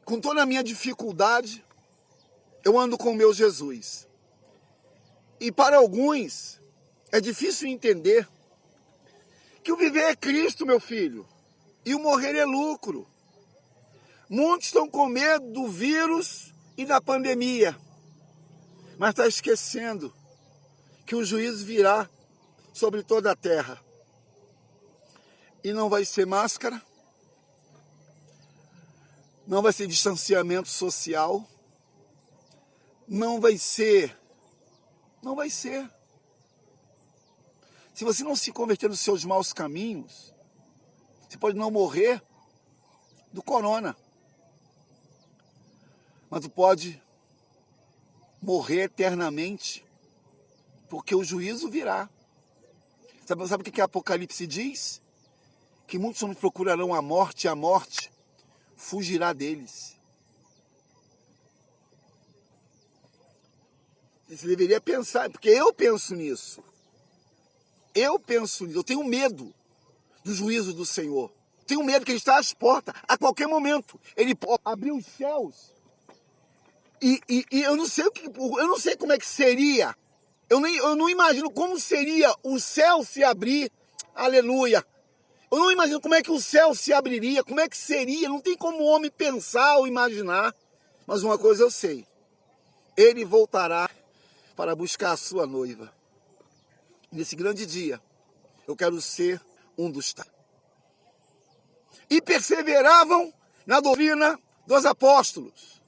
com toda a minha dificuldade, eu ando com o meu Jesus. E para alguns, é difícil entender que o viver é Cristo, meu filho, e o morrer é lucro. Muitos estão com medo do vírus e da pandemia, mas está esquecendo que o juízo virá sobre toda a terra. E não vai ser máscara, não vai ser distanciamento social, não vai ser. Se você não se converter dos seus maus caminhos, você pode não morrer do corona, mas tu pode morrer eternamente, porque o juízo virá. Sabe o que Apocalipse diz? Que muitos homens procurarão a morte, e a morte fugirá deles. Você deveria pensar, porque eu penso nisso. Eu tenho medo do juízo do Senhor. Tenho medo que Ele está às portas, a qualquer momento. Ele pode abrir os céus. E eu não sei como é que seria. Eu não imagino como seria o céu se abrir. Aleluia. Eu não imagino como é que o céu se abriria, como é que seria. Não tem como o homem pensar ou imaginar. Mas uma coisa eu sei. Ele voltará para buscar a sua noiva. Nesse grande dia, eu quero ser um dos tais. E perseveravam na doutrina dos apóstolos.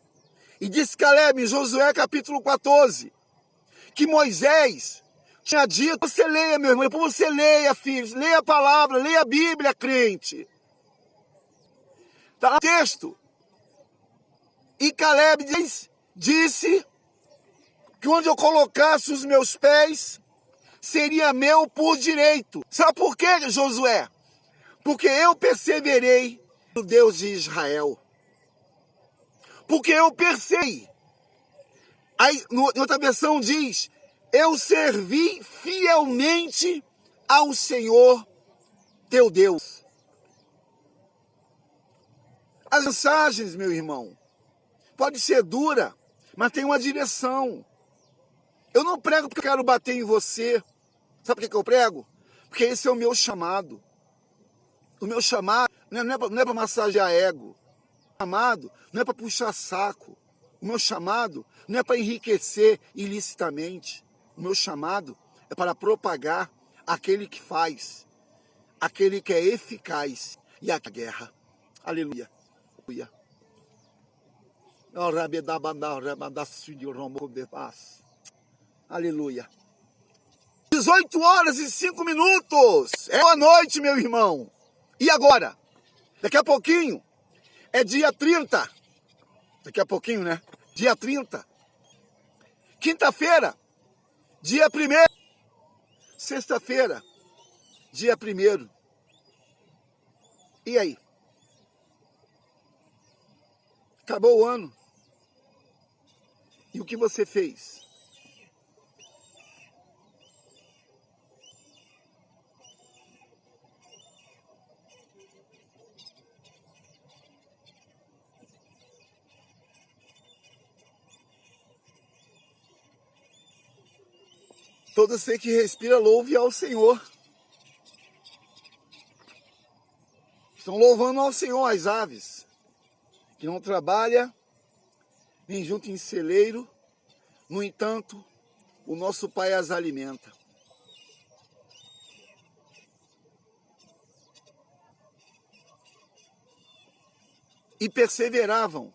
E disse Caleb em Josué capítulo 14, que Moisés tinha dito, você leia, meu irmão, depois você leia, filhos, leia a palavra, leia a Bíblia, crente. Está lá no texto. E Caleb disse que onde eu colocasse os meus pés, seria meu por direito. Sabe por quê, Josué? Porque eu perseverei no Deus de Israel. Porque eu perseverei. Aí, em outra versão diz, eu servi fielmente ao Senhor teu Deus. As mensagens, meu irmão, pode ser dura, mas tem uma direção. Eu não prego porque eu quero bater em você. Sabe por que eu prego? Porque esse é o meu chamado. O meu chamado não é para massagear ego. O meu chamado não é para puxar saco. O meu chamado não é para enriquecer ilicitamente. O meu chamado é para propagar aquele que faz, aquele que é eficaz e a guerra. Aleluia. Aleluia. 18 horas e 5 minutos. É boa noite, meu irmão. E agora? Daqui a pouquinho é dia 30. Daqui a pouquinho, né? Dia 30. Quinta-feira, dia 1º. Sexta-feira, dia 1º. E aí? Acabou o ano. E o que você fez? Todo ser que respira, louve ao Senhor. Estão louvando ao Senhor as aves, que não trabalha, nem junto em celeiro. No entanto, o nosso Pai as alimenta. E perseveravam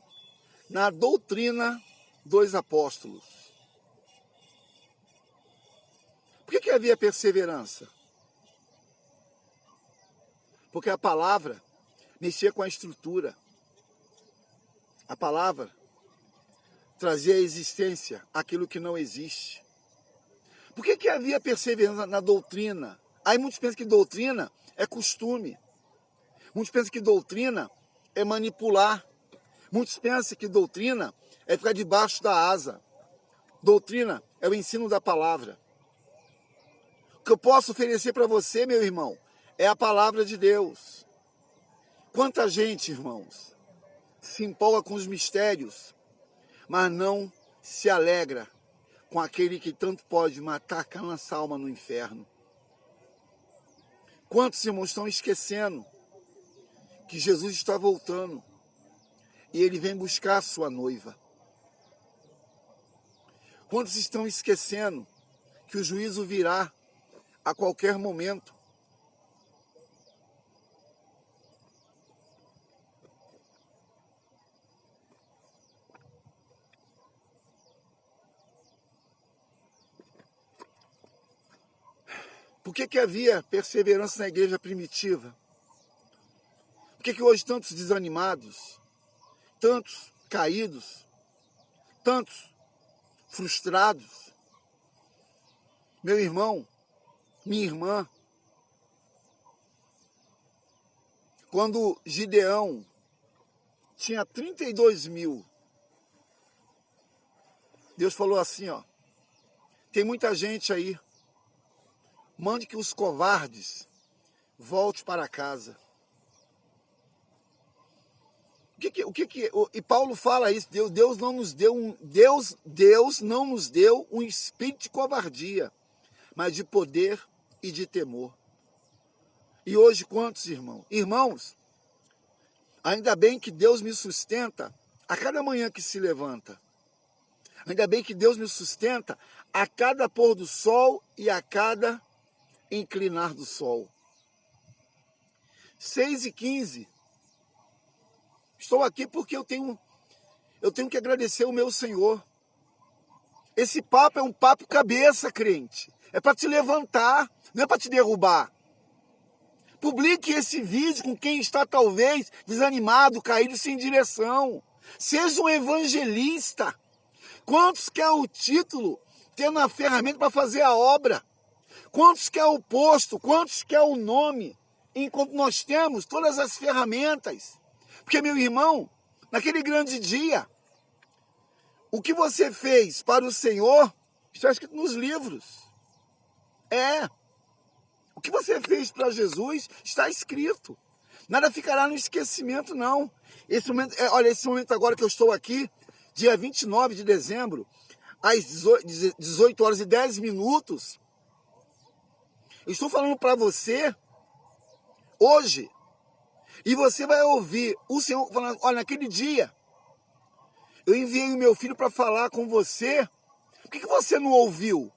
na doutrina dos apóstolos. Por que havia perseverança? Porque a palavra mexia com a estrutura. A palavra trazia à existência aquilo que não existe. Por que havia perseverança na doutrina? Aí muitos pensam que doutrina é costume. Muitos pensam que doutrina é manipular. Muitos pensam que doutrina é ficar debaixo da asa. Doutrina é o ensino da palavra. O que eu posso oferecer para você, meu irmão, é a palavra de Deus. Quanta gente, irmãos, se empolga com os mistérios, mas não se alegra com aquele que tanto pode matar a nossa alma no inferno. Quantos irmãos estão esquecendo que Jesus está voltando e ele vem buscar a sua noiva? Quantos estão esquecendo que o juízo virá a qualquer momento? Por que havia perseverança na igreja primitiva? Por que hoje tantos desanimados, tantos caídos, tantos frustrados? Meu irmão, minha irmã, quando Gideão tinha 32.000, Deus falou assim, ó, tem muita gente aí, mande que os covardes voltem para casa. E Paulo fala isso, Deus não nos deu um espírito de covardia, mas de poder e de temor. E hoje quantos irmãos? Irmãos, ainda bem que Deus me sustenta a cada manhã que se levanta. Ainda bem que Deus me sustenta a cada pôr do sol e a cada inclinar do sol. 6h15. Estou aqui porque eu tenho que agradecer o meu Senhor. Esse papo é um papo cabeça, crente. É para te levantar, não é para te derrubar. Publique esse vídeo com quem está talvez desanimado, caído, sem direção. Seja um evangelista. Quantos quer o título, tendo a ferramenta para fazer a obra? Quantos quer o posto? Quantos quer o nome? Enquanto nós temos todas as ferramentas. Porque, meu irmão, naquele grande dia, o que você fez para o Senhor está escrito nos livros. O que você fez para Jesus está escrito. Nada ficará no esquecimento, não. Esse momento agora que eu estou aqui, dia 29 de dezembro, às 18h10, eu estou falando para você, hoje, e você vai ouvir o Senhor falando, olha, naquele dia, eu enviei o meu filho para falar com você. Por que você não ouviu?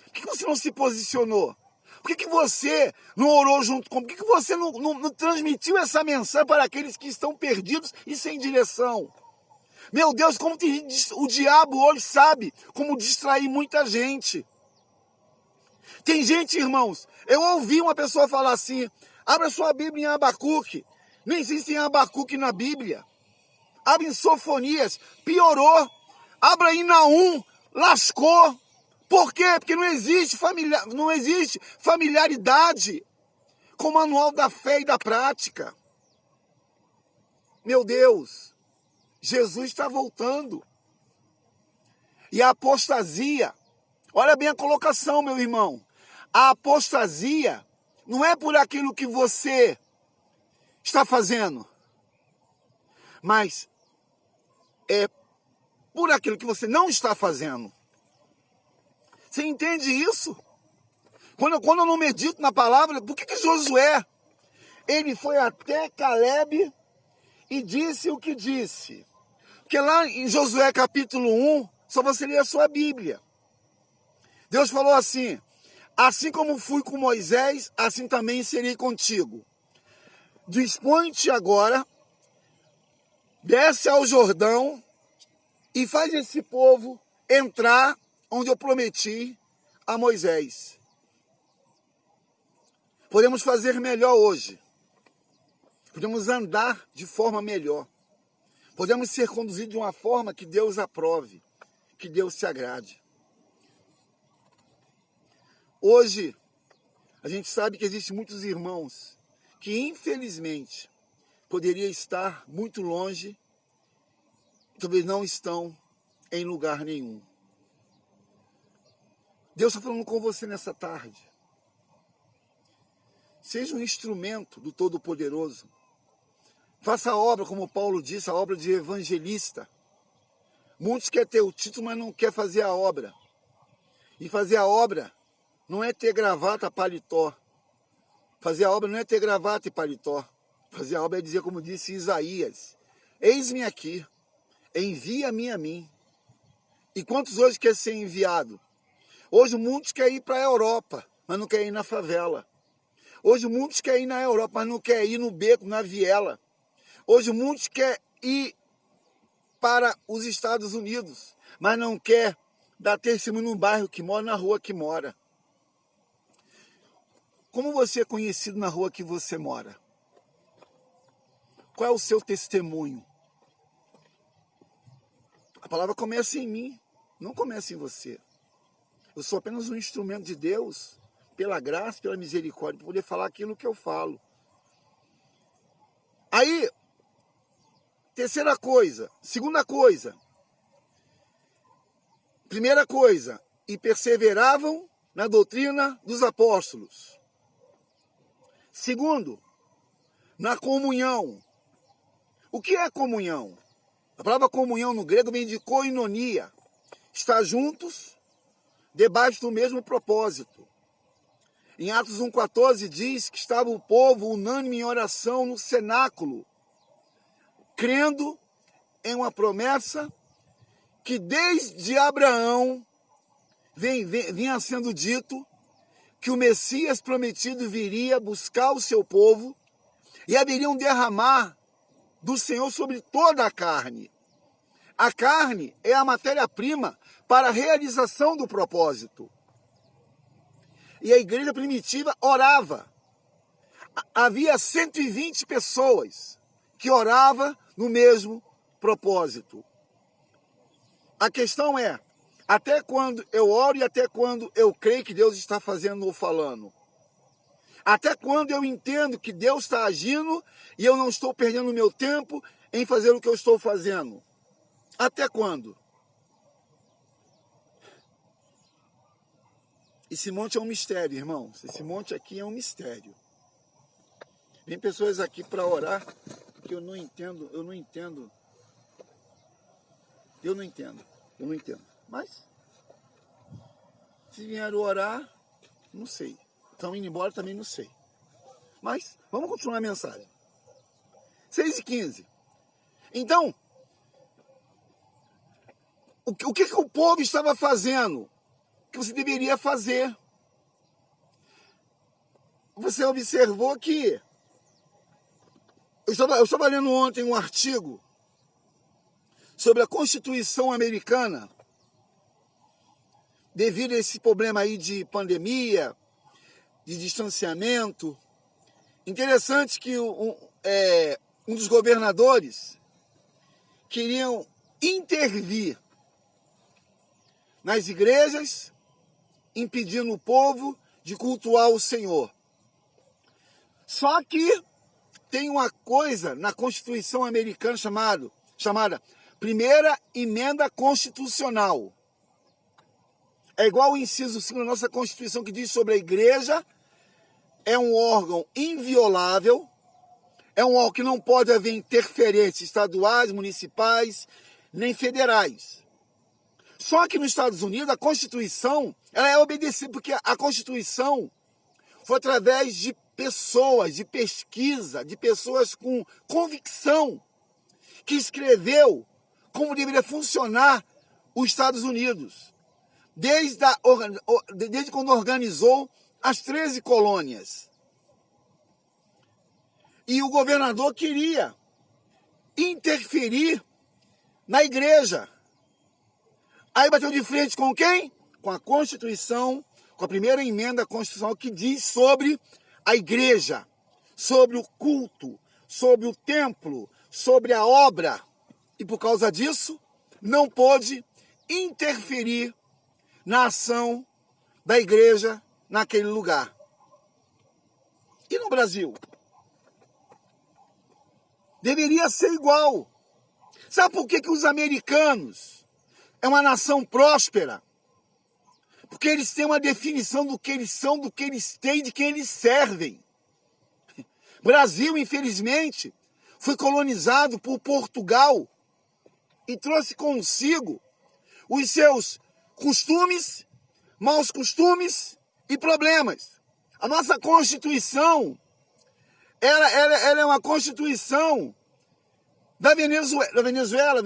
Por que você não se posicionou? Por que você não orou junto comigo? Por que você não transmitiu essa mensagem para aqueles que estão perdidos e sem direção? Meu Deus, como o diabo hoje sabe como distrair muita gente. Tem gente, irmãos, eu ouvi uma pessoa falar assim, abra sua Bíblia em Abacuque. Nem existe Abacuque na Bíblia. Abre em Sofonias, piorou. Abra em Naum, lascou. Por quê? Porque não existe familiaridade com o manual da fé e da prática. Meu Deus, Jesus está voltando. E a apostasia, olha bem a colocação, meu irmão. A apostasia não é por aquilo que você está fazendo, mas é por aquilo que você não está fazendo. Você entende isso? Quando eu não medito na palavra, por que Josué, ele foi até Caleb e disse o que disse? Porque lá em Josué capítulo 1, só você ler a sua Bíblia. Deus falou assim, assim como fui com Moisés, assim também serei contigo. Dispõe-te agora, desce ao Jordão e faz esse povo entrar onde eu prometi a Moisés. Podemos fazer melhor hoje. Podemos andar de forma melhor. Podemos ser conduzidos de uma forma que Deus aprove, que Deus se agrade. Hoje, a gente sabe que existem muitos irmãos que, infelizmente, poderiam estar muito longe, talvez não estão em lugar nenhum. Deus está falando com você nessa tarde. Seja um instrumento do Todo-Poderoso. Faça a obra, como Paulo disse, a obra de evangelista. Muitos querem ter o título, mas não quer fazer a obra. E fazer a obra não é ter gravata, paletó. Fazer a obra não é ter gravata e paletó. Fazer a obra é dizer, como disse Isaías: eis-me aqui, envia-me a mim. E quantos hoje querem ser enviados? Hoje muitos querem ir para a Europa, mas não querem ir na favela. Hoje muitos querem ir na Europa, mas não querem ir no beco, na viela. Hoje muitos querem ir para os Estados Unidos, mas não quer dar testemunho no bairro que mora, na rua que mora. Como você é conhecido na rua que você mora? Qual é o seu testemunho? A palavra começa em mim, não começa em você. Eu sou apenas um instrumento de Deus, pela graça, pela misericórdia, para poder falar aquilo que eu falo. Aí, terceira coisa, segunda coisa. Primeira coisa, e perseveravam na doutrina dos apóstolos. Segundo, na comunhão. O que é comunhão? A palavra comunhão no grego vem de koinonia. Estar juntos, debaixo do mesmo propósito. Em Atos 1,14 diz que estava o povo unânime em oração no cenáculo, crendo em uma promessa que desde Abraão vinha sendo dito que o Messias prometido viria buscar o seu povo e haveria um derramar do Senhor sobre toda a carne. A carne é a matéria-prima para a realização do propósito. E a igreja primitiva orava. Havia 120 pessoas que oravam no mesmo propósito. A questão é, até quando eu oro e até quando eu creio que Deus está fazendo ou falando? Até quando eu entendo que Deus está agindo e eu não estou perdendo meu tempo em fazer o que eu estou fazendo? Até quando? Esse monte é um mistério, irmãos. Esse monte aqui é um mistério. Vem pessoas aqui para orar que eu não entendo. Mas, se vieram orar, não sei. Estão indo embora, também não sei. Mas, vamos continuar a mensagem. 6:15. Então, o que o povo estava fazendo? Que você deveria fazer? Você observou que... Eu estava lendo ontem um artigo sobre a Constituição americana, devido a esse problema aí de pandemia, de distanciamento. Interessante que um dos governadores queriam intervir nas igrejas, impedindo o povo de cultuar o Senhor. Só que tem uma coisa na Constituição americana chamada Primeira Emenda Constitucional. É igual o inciso 5 da nossa Constituição, que diz sobre a igreja: é um órgão inviolável, é um órgão que não pode haver interferências estaduais, municipais, nem federais. Só que nos Estados Unidos a Constituição ela é obedecida, porque a Constituição foi através de pessoas, de pesquisa, de pessoas com convicção, que escreveu como deveria funcionar os Estados Unidos, desde quando organizou as 13 colônias. E o governador queria interferir na igreja. Aí bateu de frente com quem? Com a Constituição, com a primeira emenda constitucional, que diz sobre a igreja, sobre o culto, sobre o templo, sobre a obra. E por causa disso, não pôde interferir na ação da igreja naquele lugar. E no Brasil? Deveria ser igual. Sabe por que os americanos é uma nação próspera? Porque eles têm uma definição do que eles são, do que eles têm, de quem eles servem. Brasil, infelizmente, foi colonizado por Portugal e trouxe consigo os seus costumes, maus costumes e problemas. A nossa Constituição, ela é uma Constituição da Venezuela.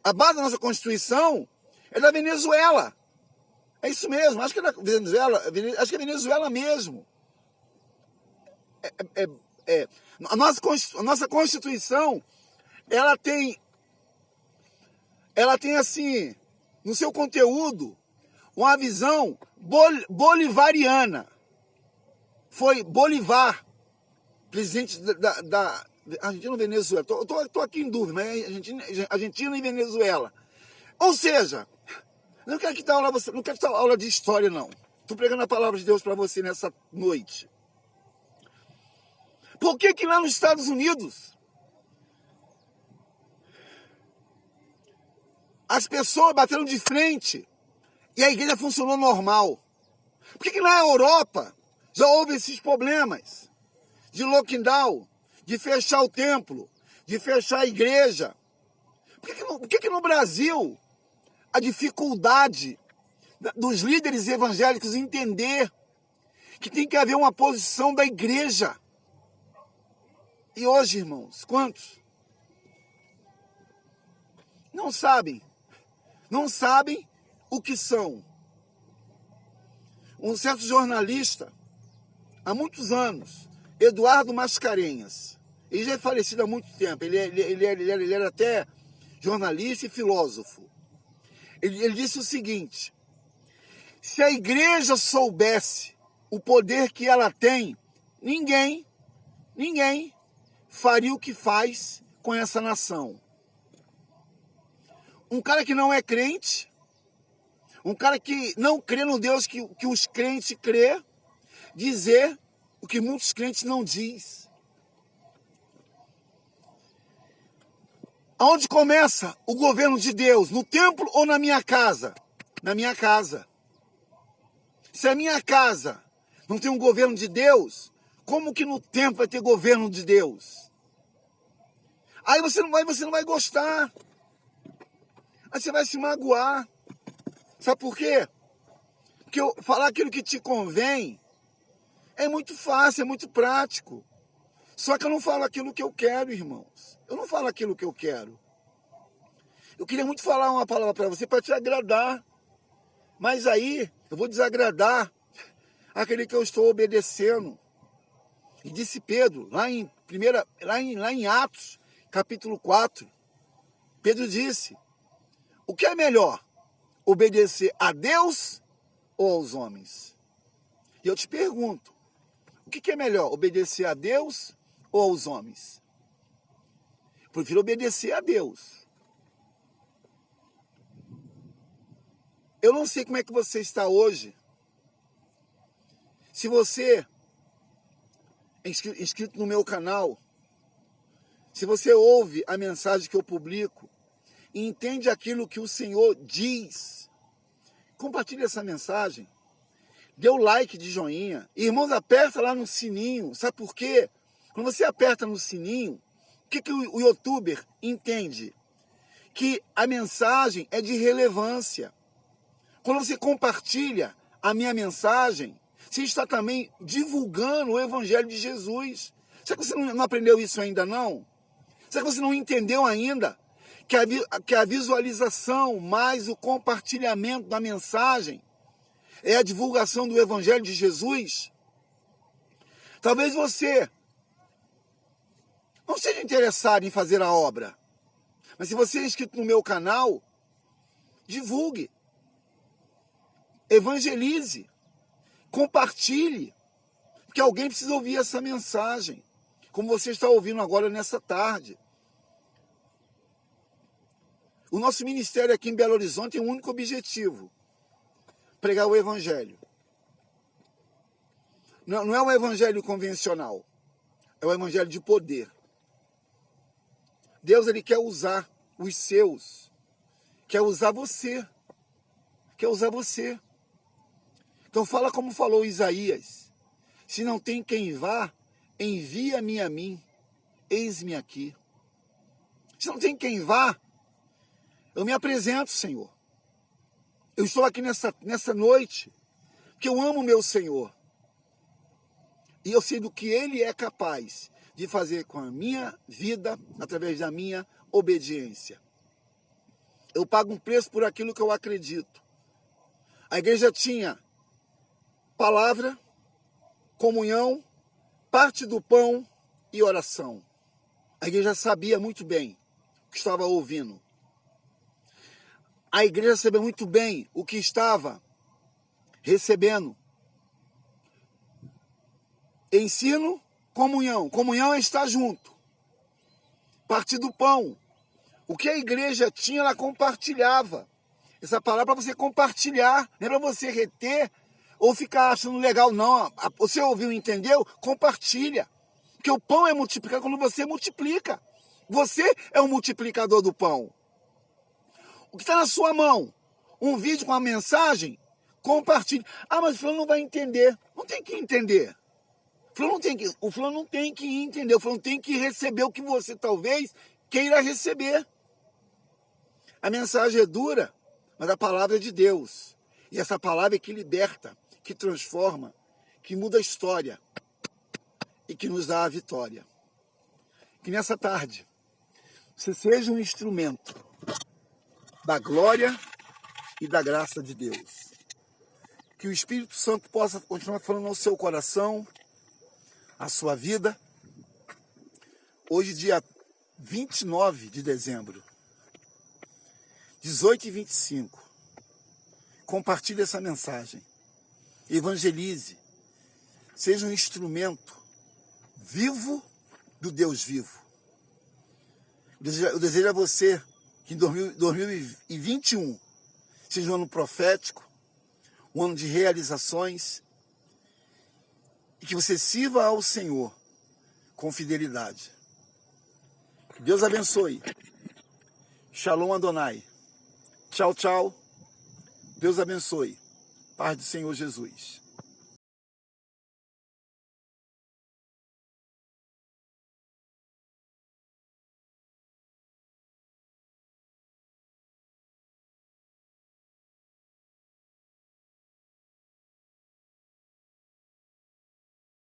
A base da nossa Constituição é da Venezuela. É isso mesmo, acho que é da Venezuela, acho que é Venezuela mesmo. A nossa Constituição, ela tem assim, no seu conteúdo, uma visão bolivariana. Foi Bolivar, presidente da Argentina ou Venezuela. Tô aqui em dúvida, mas é Argentina e Venezuela. Ou seja, não quero te dar aula de história, não. Estou pregando a palavra de Deus para você nessa noite. Por que lá nos Estados Unidos as pessoas bateram de frente e a igreja funcionou normal? Por que na Europa já houve esses problemas de lockdown, de fechar o templo, de fechar a igreja? Por que no Brasil a dificuldade dos líderes evangélicos entender que tem que haver uma posição da igreja? E hoje, irmãos, quantos não sabem o que são? Um certo jornalista, há muitos anos, Eduardo Mascarenhas, ele já é falecido há muito tempo, ele era até jornalista e filósofo. Ele disse o seguinte: se a igreja soubesse o poder que ela tem, ninguém faria o que faz com essa nação. Um cara que não é crente, um cara que não crê no Deus que os crentes crê, dizer o que muitos crentes não diz. Aonde começa o governo de Deus? No templo ou na minha casa? Na minha casa. Se a minha casa não tem um governo de Deus, como que no templo vai ter governo de Deus? Aí você não vai gostar. Aí você vai se magoar. Sabe por quê? Porque falar aquilo que te convém é muito fácil, é muito prático. Só que eu não falo aquilo que eu quero, irmãos. Eu não falo aquilo que eu quero. Eu queria muito falar uma palavra para você para te agradar. Mas aí eu vou desagradar aquele que eu estou obedecendo. E disse Pedro, lá em Atos, capítulo 4, Pedro disse: o que é melhor? Obedecer a Deus ou aos homens? E eu te pergunto, o que é melhor? Obedecer a Deus ou aos homens? Eu prefiro obedecer a Deus. Eu não sei como é que você está hoje. Se você é inscrito no meu canal, se você ouve a mensagem que eu publico e entende aquilo que o Senhor diz, compartilhe essa mensagem, dê o like de joinha. Irmãos, aperta lá no sininho. Sabe por quê? Quando você aperta no sininho, o que o youtuber entende? Que a mensagem é de relevância. Quando você compartilha a minha mensagem, você está também divulgando o Evangelho de Jesus. Será que você não aprendeu isso ainda não? Será que você não entendeu ainda que a visualização mais o compartilhamento da mensagem é a divulgação do Evangelho de Jesus? Talvez você não seja interessado em fazer a obra, mas se você é inscrito no meu canal, divulgue, evangelize, compartilhe, porque alguém precisa ouvir essa mensagem, como você está ouvindo agora nessa tarde. O nosso ministério aqui em Belo Horizonte tem um único objetivo: pregar o Evangelho. Não é um Evangelho convencional, é um Evangelho de poder. Deus, Ele quer usar os seus, quer usar você, quer usar você. Então fala como falou Isaías: se não tem quem vá, envia-me a mim. eis-me aqui. Se não tem quem vá, eu me apresento, Senhor. Eu estou aqui nessa noite, porque eu amo meu Senhor. E eu sei do que Ele é capaz de fazer com a minha vida, através da minha obediência. Eu pago um preço por aquilo que eu acredito. A igreja tinha palavra, comunhão, parte do pão e oração. A igreja sabia muito bem o que estava ouvindo. A igreja sabia muito bem o que estava recebendo. Ensino, comunhão. Comunhão é estar junto. Parte do pão. O que a igreja tinha, ela compartilhava. Essa palavra é para você compartilhar, não é para você reter ou ficar achando legal, não. Você ouviu, entendeu? Compartilha. Porque o pão é multiplicado quando você multiplica. Você é o multiplicador do pão. O que está na sua mão? Um vídeo com uma mensagem? Compartilhe. Ah, mas o fulano não vai entender. Não tem que entender. O fulano não tem que entender. O fulano tem que receber o que você talvez queira receber. A mensagem é dura, mas a palavra é de Deus. E essa palavra é que liberta, que transforma, que muda a história e que nos dá a vitória. Que nessa tarde você seja um instrumento da glória e da graça de Deus. Que o Espírito Santo possa continuar falando ao seu coração, à sua vida. Hoje, dia 29 de dezembro, 18h25. Compartilhe essa mensagem. Evangelize. Seja um instrumento vivo do Deus vivo. Eu desejo a você que em 2021 seja um ano profético, um ano de realizações, e que você sirva ao Senhor com fidelidade. Que Deus abençoe. Shalom Adonai. Tchau, tchau. Deus abençoe. Paz do Senhor Jesus.